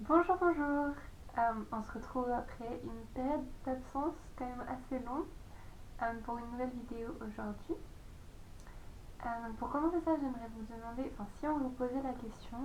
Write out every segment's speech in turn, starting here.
Bonjour, bonjour. On se retrouve après une période d'absence quand même assez longue pour une nouvelle vidéo aujourd'hui. Donc pour commencer ça, j'aimerais vous demander, enfin si on vous posait la question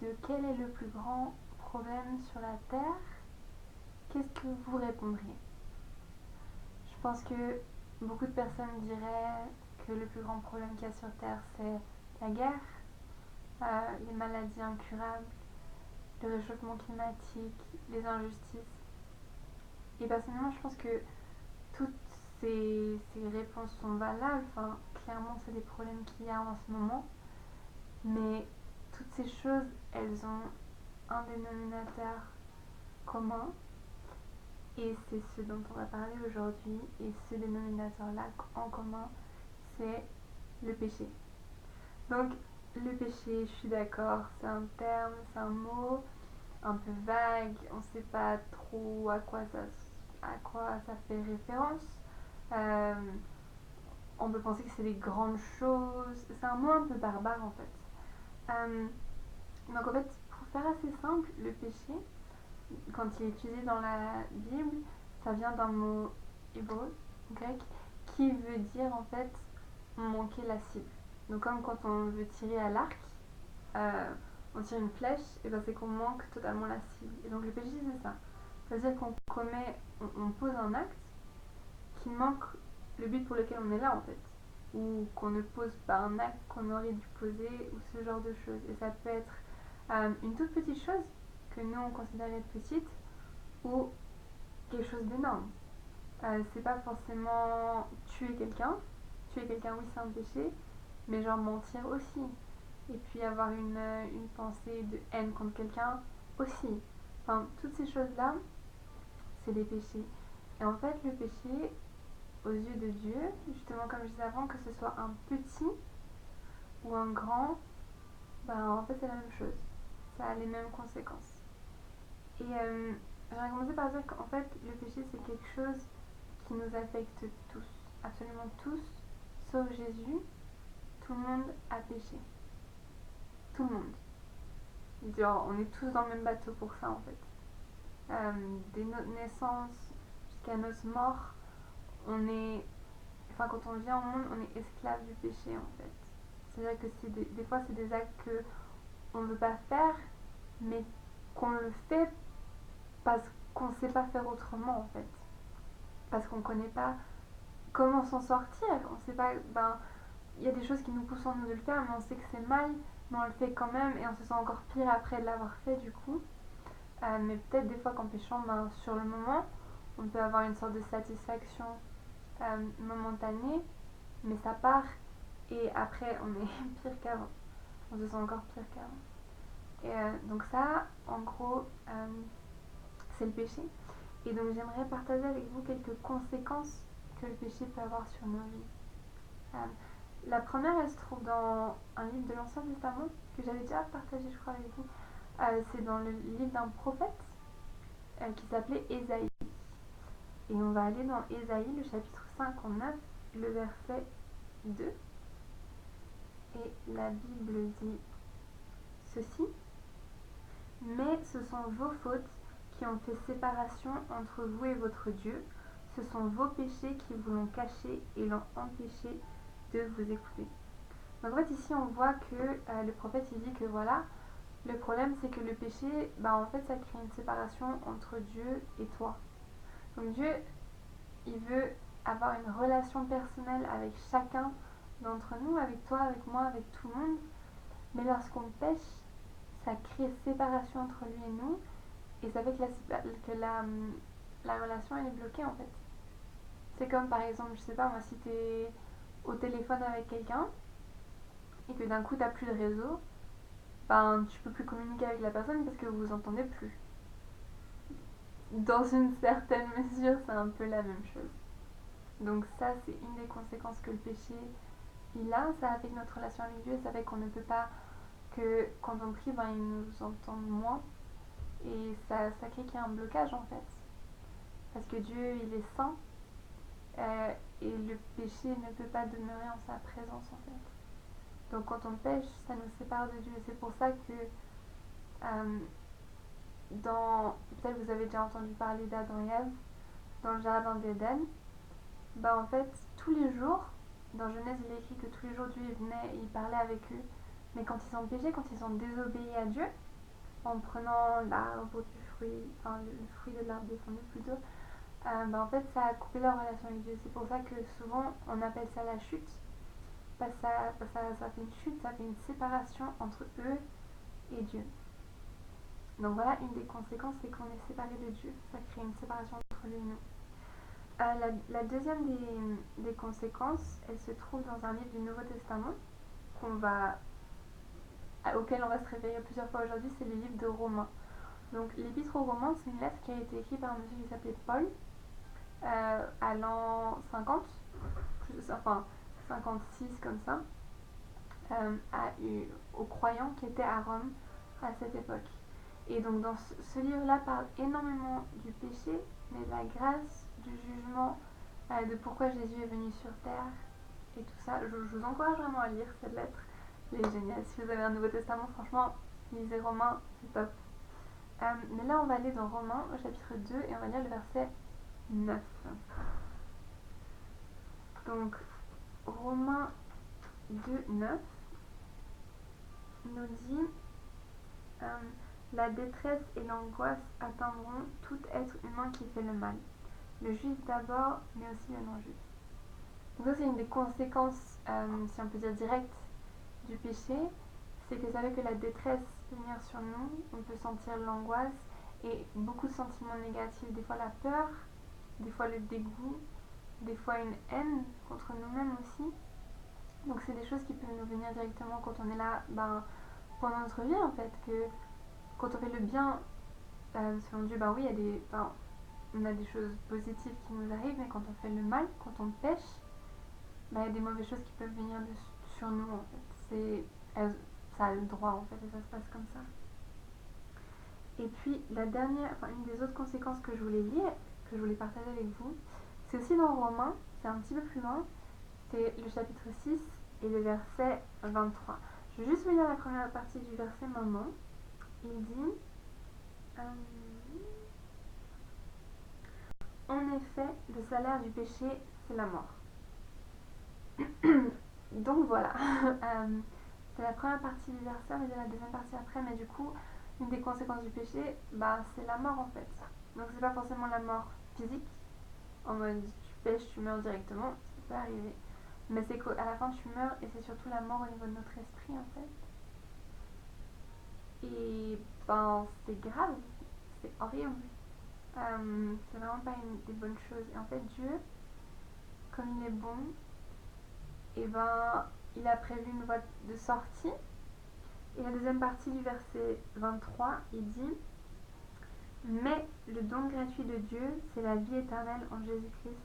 de quel est le plus grand problème sur la Terre, qu'est-ce que vous répondriez? Je pense que beaucoup de personnes diraient que le plus grand problème qu'il y a sur Terre, c'est la guerre, les maladies incurables, le réchauffement climatique, les injustices. Et personnellement, je pense que toutes ces réponses sont valables. Enfin, clairement, c'est des problèmes qu'il y a en ce moment. Mais toutes ces choses, elles ont un dénominateur commun. Et c'est ce dont on va parler aujourd'hui. Et ce dénominateur-là en commun, c'est le péché. Donc, le péché, je suis d'accord, c'est un terme, c'est un mot un peu vague. On ne sait pas trop à quoi ça fait référence. Euh, on peut penser que c'est des grandes choses. C'est un mot un peu barbare en fait. Donc en fait, pour faire assez simple, le péché, quand il est utilisé dans la Bible, ça vient d'un mot hébreu, grec, qui veut dire en fait manquer la cible. Donc comme quand on veut tirer à l'arc, on tire une flèche, et ben c'est qu'on manque totalement la cible. Et donc le péché c'est ça. C'est-à-dire on pose un acte qui manque le but pour lequel on est là en fait. Ou qu'on ne pose pas un acte qu'on aurait dû poser ou ce genre de choses. Et ça peut être une toute petite chose que nous on considère être petite ou quelque chose d'énorme. C'est pas forcément tuer quelqu'un. Tuer quelqu'un, oui, c'est un péché, mais genre mentir aussi. Et puis avoir une pensée de haine contre quelqu'un aussi. Enfin, toutes ces choses-là, c'est des péchés. Et en fait, le péché, aux yeux de Dieu, justement comme je disais avant, que ce soit un petit ou un grand, ben en fait c'est la même chose. Ça a les mêmes conséquences. Et j'aurais commencé par dire qu'en fait le péché c'est quelque chose qui nous affecte tous, absolument tous, sauf Jésus. Tout le monde a péché. Tout le monde. Genre, on est tous dans le même bateau pour ça en fait. Dès notre naissance jusqu'à notre mort, on est enfin quand on vient au monde, on est esclave du péché en fait. C'est-à-dire que des fois c'est des actes que on ne veut pas faire, mais qu'on le fait parce qu'on ne sait pas faire autrement en fait. Parce qu'on ne connaît pas comment s'en sortir. On sait pas, ben, il y a des choses qui nous poussent en nous de le faire, mais on sait que c'est mal, mais on le fait quand même et on se sent encore pire après de l'avoir fait du coup. Mais peut-être des fois qu'en péchant, ben, sur le moment, on peut avoir une sorte de satisfaction momentanée, mais ça part et après on est pire qu'avant. On se sent encore pire qu'avant. Et donc ça, en gros, c'est le péché. Et donc j'aimerais partager avec vous quelques conséquences que le péché peut avoir sur nos vies. Euh, la première, elle se trouve dans un livre de l'Ancien Testament que j'avais déjà partagé, je crois, avec vous. C'est dans le livre d'un prophète qui s'appelait Ésaïe. Et on va aller dans Ésaïe, le chapitre 59, le verset 2. Et la Bible dit ceci: Mais ce sont vos fautes qui ont fait séparation entre vous et votre Dieu. Ce sont vos péchés qui vous l'ont caché et l'ont empêché de vous écouter. Donc en fait ici on voit que le prophète il dit que voilà, le problème c'est que le péché, bah en fait ça crée une séparation entre Dieu et toi. Donc Dieu il veut avoir une relation personnelle avec chacun d'entre nous, avec toi, avec moi, avec tout le monde. Mais lorsqu'on pêche, ça crée séparation entre lui et nous. Et ça fait que la relation elle est bloquée en fait. C'est comme par exemple, je sais pas moi, si t'es au téléphone avec quelqu'un et que d'un coup t'as plus de réseau, ben tu peux plus communiquer avec la personne parce que vous vous entendez plus. Dans une certaine mesure, c'est un peu la même chose. Donc ça, c'est une des conséquences que le péché il a. Ça affecte notre relation avec Dieu, ça fait qu'on ne peut pas, que quand on prie, ben, il nous entend moins. Et ça crée qu'il y a un blocage en fait. Parce que Dieu, il est saint, et le péché ne peut pas demeurer en sa présence en fait. Donc quand on pêche, ça nous sépare de Dieu. C'est pour ça que peut-être vous avez déjà entendu parler d'Adam et Ève dans le jardin d'Éden. Bah en fait, tous les jours, dans Genèse, il est écrit que tous les jours Dieu venait et il parlait avec eux. Mais quand ils ont péché, quand ils ont désobéi à Dieu, en prenant l'arbre du fruit, enfin le fruit de l'arbre défendu plutôt, bah en fait ça a coupé leur relation avec Dieu. C'est pour ça que souvent on appelle ça la chute. Ça fait une chute, ça fait une séparation entre eux et Dieu. Donc voilà, une des conséquences, c'est qu'on est séparé de Dieu. Ça crée une séparation entre lui et nous. La deuxième des conséquences, elle se trouve dans un livre du Nouveau Testament auquel on va se référer plusieurs fois aujourd'hui, c'est le livre de Romains. Donc l'épître aux Romains, c'est une lettre qui a été écrite par un monsieur qui s'appelait Paul à l'an 50, enfin 56 comme ça, aux croyants qui étaient à Rome à cette époque. Et donc dans ce livre-là parle énormément du péché, mais de la grâce, du jugement, de pourquoi Jésus est venu sur terre et tout ça. Je vous encourage vraiment à lire cette lettre, elle est géniale. Si vous avez un Nouveau Testament, franchement, lisez Romains, c'est top. Mais là on va aller dans Romains au chapitre 2 et on va lire le verset 9. Donc Romains 2, 9 nous dit la détresse et l'angoisse atteindront tout être humain qui fait le mal, le juif d'abord, mais aussi le non-juif. Donc ça c'est une des conséquences, si on peut dire directes, du péché, c'est que ça fait que la détresse peut venir sur nous, on peut sentir l'angoisse et beaucoup de sentiments négatifs, des fois la peur, des fois le dégoût, des fois une haine contre nous-mêmes aussi. Donc c'est des choses qui peuvent nous venir directement quand on est là pendant notre vie en fait, que quand on fait le bien, selon Dieu, oui, on a des choses positives qui nous arrivent, mais quand on fait le mal, quand on pêche, il y a des mauvaises choses qui peuvent venir sur nous en fait. Ça a le droit en fait et ça se passe comme ça. Et puis une des autres conséquences que je voulais lire, que je voulais partager avec vous, c'est aussi dans Romains, c'est un petit peu plus loin, c'est le chapitre 6 et le verset 23. Je vais juste vous lire la première partie du verset maintenant. Il dit en effet, le salaire du péché, c'est la mort. Donc voilà, c'est la première partie du verset, on va dire la deuxième partie après, mais du coup, une des conséquences du péché, c'est la mort en fait. Donc c'est pas forcément la mort physique, en mode tu pêches, tu meurs directement, ça peut arriver. Mais c'est qu'à la fin tu meurs et c'est surtout la mort au niveau de notre esprit en fait. Et c'est grave, c'est horrible. C'est vraiment pas une des bonnes choses. Et en fait Dieu, comme il est bon, il a prévu une voie de sortie. Et la deuxième partie du verset 23, il dit mais le don gratuit de Dieu, c'est la vie éternelle en Jésus-Christ,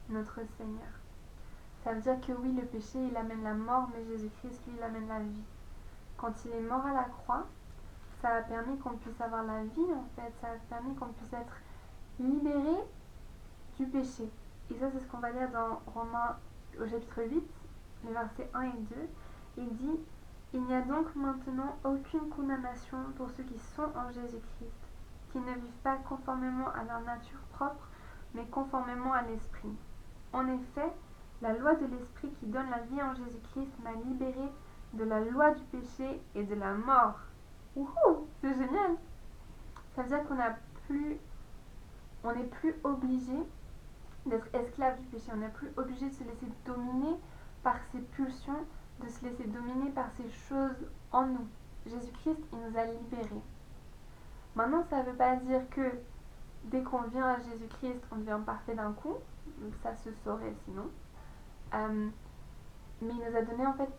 notre Seigneur. Ça veut dire que oui, le péché, il amène la mort, mais Jésus-Christ, lui, il amène la vie. Quand il est mort à la croix, ça a permis qu'on puisse avoir la vie, en fait. Ça a permis qu'on puisse être libéré du péché. Et ça, c'est ce qu'on va lire dans Romains au chapitre 8, les versets 1 et 2. Il dit il n'y a donc maintenant aucune condamnation pour ceux qui sont en Jésus-Christ, qui ne vivent pas conformément à leur nature propre, mais conformément à l'Esprit. En effet, la loi de l'Esprit qui donne la vie en Jésus-Christ m'a libéré de la loi du péché et de la mort. Wouhou, c'est génial! Ça veut dire on n'est plus obligé d'être esclave du péché, on n'est plus obligé de se laisser dominer par ses pulsions, de se laisser dominer par ces choses en nous. Jésus-Christ, il nous a libérés. Maintenant, ça ne veut pas dire que dès qu'on vient à Jésus-Christ, on devient parfait d'un coup. Ça se saurait sinon. Mais il nous a donné en fait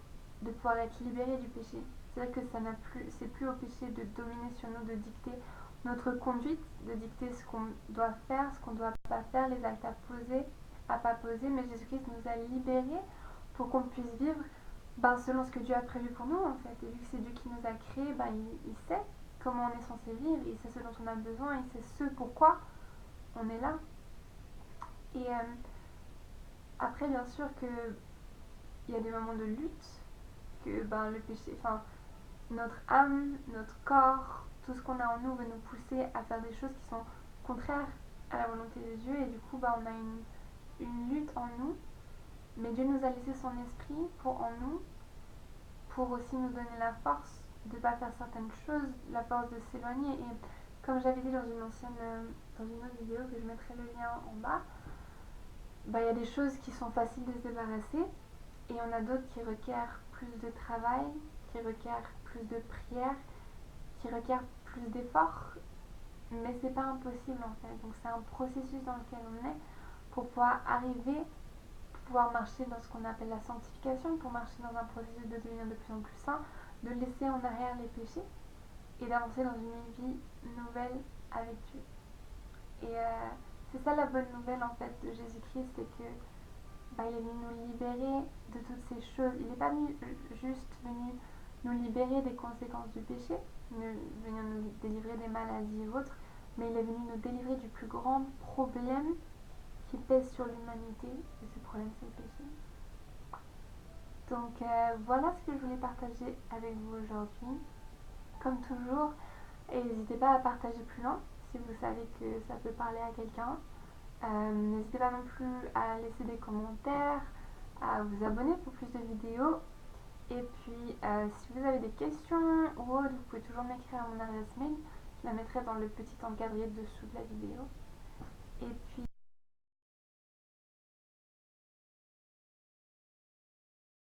de pouvoir être libérés du péché. C'est-à-dire que c'est plus au péché de dominer sur nous, de dicter notre conduite, de dicter ce qu'on doit faire, ce qu'on ne doit pas faire, les actes à poser, à pas poser. Mais Jésus-Christ nous a libérés pour qu'on puisse vivre selon ce que Dieu a prévu pour nous en fait. Et vu que c'est Dieu qui nous a créés, il sait comment on est censé vivre, il sait ce dont on a besoin, il sait ce pourquoi on est là. Et après, bien sûr que il y a des moments de lutte, que le péché, notre âme, notre corps, tout ce qu'on a en nous veut nous pousser à faire des choses qui sont contraires à la volonté de Dieu, et du coup on a une lutte en nous, mais Dieu nous a laissé son esprit en nous pour aussi nous donner la force de ne pas faire certaines choses, la force de s'éloigner. Et comme j'avais dit dans une autre vidéo que je mettrai le lien en bas, il y a des choses qui sont faciles de se débarrasser, et il y en a d'autres qui requièrent plus de travail, qui requièrent plus de prière, qui requièrent plus d'efforts, mais c'est pas impossible en fait. Donc c'est un processus dans lequel on est pour pouvoir arriver, pour pouvoir marcher dans ce qu'on appelle la sanctification, pour marcher dans un processus de devenir de plus en plus saint, de laisser en arrière les péchés et d'avancer dans une vie nouvelle avec Dieu. Et c'est ça la bonne nouvelle en fait de Jésus-Christ, c'est que il est venu nous libérer de toutes ces choses. Il n'est pas juste venu nous libérer des conséquences du péché, venir nous délivrer des maladies et autres, mais il est venu nous délivrer du plus grand problème qui pèse sur l'humanité, et ce problème c'est le péché. Donc voilà ce que je voulais partager avec vous aujourd'hui. Comme toujours, n'hésitez pas à partager plus loin si vous savez que ça peut parler à quelqu'un. N'hésitez pas non plus à laisser des commentaires, à vous abonner pour plus de vidéos. Et puis, si vous avez des questions ou autres, vous pouvez toujours m'écrire à mon adresse mail. Je la mettrai dans le petit encadré dessous de la vidéo. Et puis,